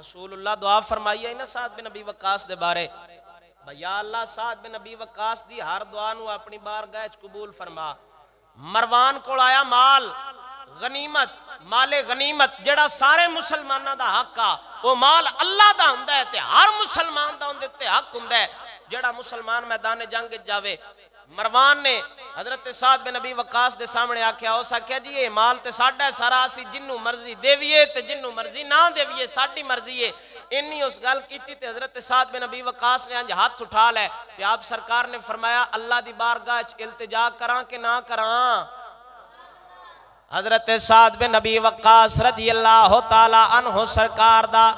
رسول اللہ دعا فرمائی ہے نا سعد بن نبی وقاص دے بارے، یا اللہ سعد بن نبی وقاص دی ہر دعا نو اپنی بارگاہ وچ قبول فرما۔ مروان کول آیا مال غنیمت، مال غنیمت جڑا سارے مسلماناں دا حق آ، وہ مال اللہ دا ہوندا ہے تے ہر مسلمان دا اون دے تے حق ہوندا ہے۔ جڑا مسلمان میدان جنگ جاوے، مروان نے حضرت سعد بن نبی وقاص دے سامنے آکھیا، ہو سکیا جی یہ مال تے ساڈا ہے سارا، اسی جنوں مرضی دیویے تے جنوں مرضی نہ دیویے، ساڈی مرضی ہے۔ انی اس گل کیتی تے حضرت سعد بن نبی وقاص نے انج ہاتھ اٹھا لے تے آپ سرکار نے فرمایا اللہ دی بارگاہ وچ التجا کراں کہ نہ کراں؟ حضرت سعد بن نبی وقاص رضی اللہ تعالی عنہ سرکار دا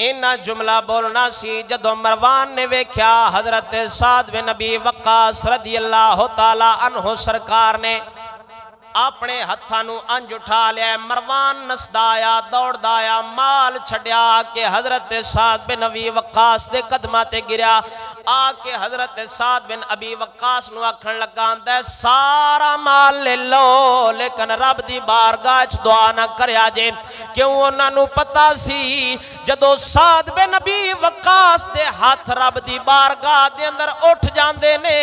اینا جملہ بولنا سی، جدو مروان نے ویکھیا حضرت سعد بن نبی وقاص رضی اللہ تعالی عنہ سرکار نے اپنے ہتھانو انج اٹھا لیا، مروان نسدا آیا دوڑدا آیا، مال چھڈیا کہ حضرت سعد بن نبی وقاص دے قدماں تے گریا، آ کے حضرت سعد بن ابی وقاص نو آکھن لگا اندے سارا مال لے لو لیکن رب دی بارگاہ وچ دعا نہ کریا جے، کیوں انہاں نو پتہ سی جدو سعد بن نبی وقاص دے ہاتھ رب دی بارگاہ دے اندر اٹھ جاندے نے،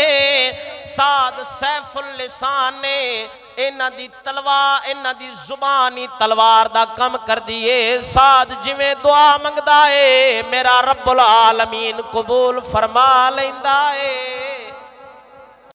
سعد سیف اللسان نے، اینا دی تلوار اینا دی زبانی تلوار دا کم کر دیئے، سعد جویں دعا منگدا ہے میرا رب العالمین قبول فرما لیندا ہے۔